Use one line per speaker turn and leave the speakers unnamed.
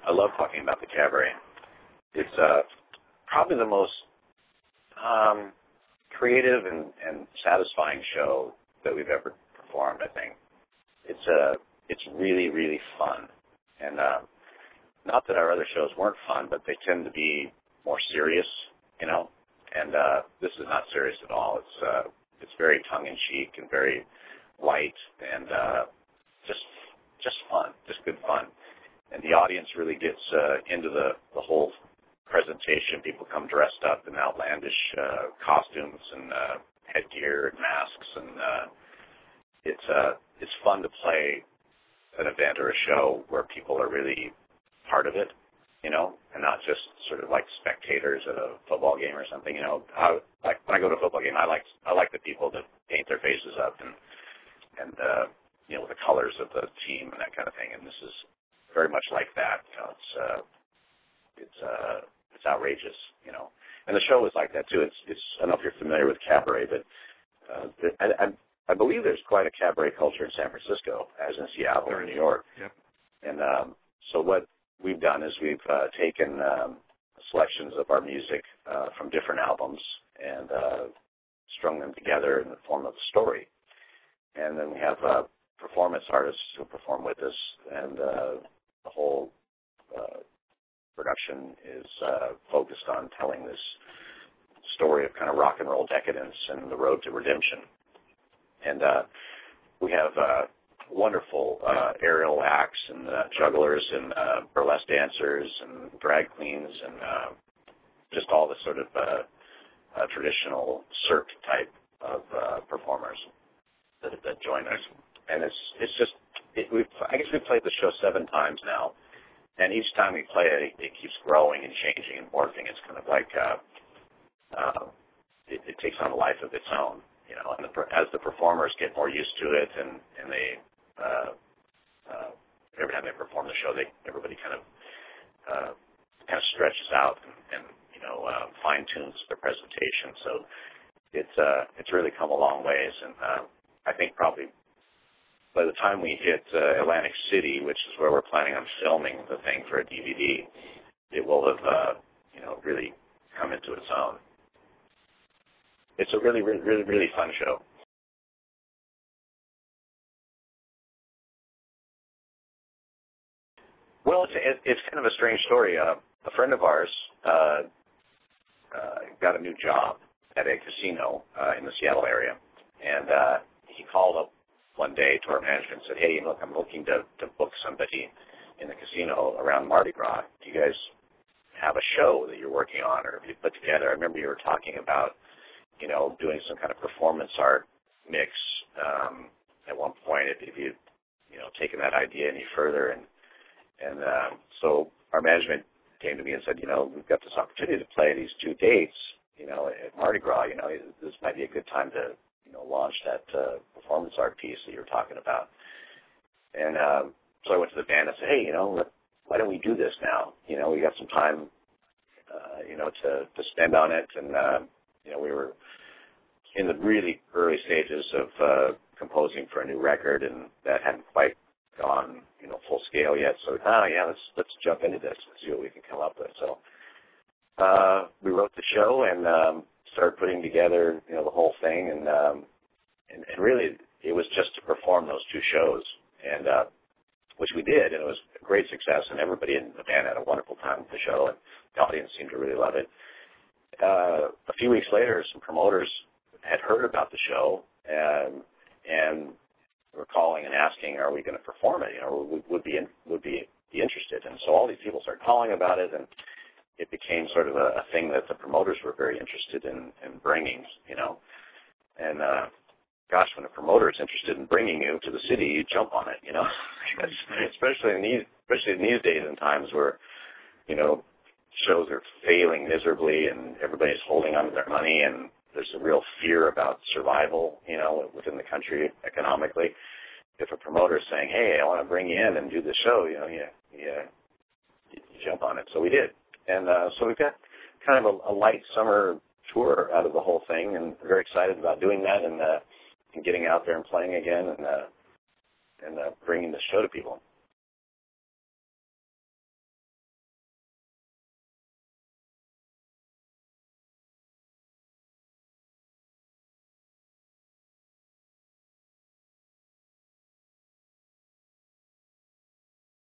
I love talking about the cabaret. It's probably the most creative and satisfying show that we've ever performed, I think. It's really, really fun. And not that our other shows weren't fun, but they tend to be more serious, you know. And this is not serious at all. It's very tongue-in-cheek and very light and just fun, just good fun. And the audience really gets into the whole presentation. People come dressed up in outlandish costumes and headgear and masks, and it's fun to play an event or a show where people are really part of it, you know, and not just sort of like spectators at a football game or something. You know, like when I go to a football game, I like the people that paint their faces up and you know, the colors of the team and that kind of thing. And this is very much like that. You know, it's outrageous, you know. And the show is like that too. It's I don't know if you're familiar with cabaret, but I believe there's quite a cabaret culture in San Francisco, as in Seattle or New York.
Yep.
And so what we've done is we've taken selections of our music from different albums and strung them together in the form of a story. And then we have performance artists who perform with us, and the whole production is focused on telling this story of kind of rock and roll decadence and the road to redemption. And we have wonderful aerial acts and jugglers and burlesque dancers and drag queens and just all the sort of traditional cirque type of performers that join us. And it's just I guess we've played the show 7 times now, and each time we play it, it keeps growing and changing and morphing. It's kind of like it takes on a life of its own, you know. And as the performers get more used to it, and they every time they perform the show, everybody kind of stretches out and you know fine tunes their presentation. So it's really come a long ways, and I think probably by the time we hit Atlantic City, which is where we're planning on filming the thing for a DVD, it will have you know, really come into its own. It's a really, really, really, really fun show. Well, it's kind of a strange story. A friend of ours got a new job at a casino in the Seattle area, and he called up one day to our management and said, "Hey, look, I'm looking to book somebody in the casino around Mardi Gras. Do you guys have a show that you're working on or have you put together? I remember you were talking about, you know, doing some kind of performance art mix at one point. If you know, taken that idea any further." And so our management came to me and said, "You know, we've got this opportunity to play these 2 dates, you know, at Mardi Gras. You know, this might be a good time to, you know, launch that performance art piece that you were talking about." And so I went to the band and said, "Hey, you know, why don't we do this now? You know, we got some time, you know, to spend on it." And, you know, we were in the really early stages of composing for a new record, and that hadn't quite gone, you know, full scale yet. So, yeah, let's jump into this and see what we can come up with. So we wrote the show and started putting together, you know, the whole thing, and really it was just to perform those 2 shows, and which we did, and it was a great success, and everybody in the band had a wonderful time with the show, and the audience seemed to really love it. A few weeks later, some promoters had heard about the show and were calling and asking, "Are we going to perform it? You know, would be interested?" And so all these people started calling about it, and it became sort of a thing that the promoters were very interested in bringing, you know. And gosh, when a promoter is interested in bringing you to the city, you jump on it, you know. especially in these days and times where, you know, shows are failing miserably and everybody's holding on to their money, and there's a real fear about survival, you know, within the country economically. If a promoter is saying, "Hey, I want to bring you in and do the show," you know, you jump on it. So we did. And so we've got kind of a light summer tour out of the whole thing, and very excited about doing that and getting out there and playing again and bringing the show to people.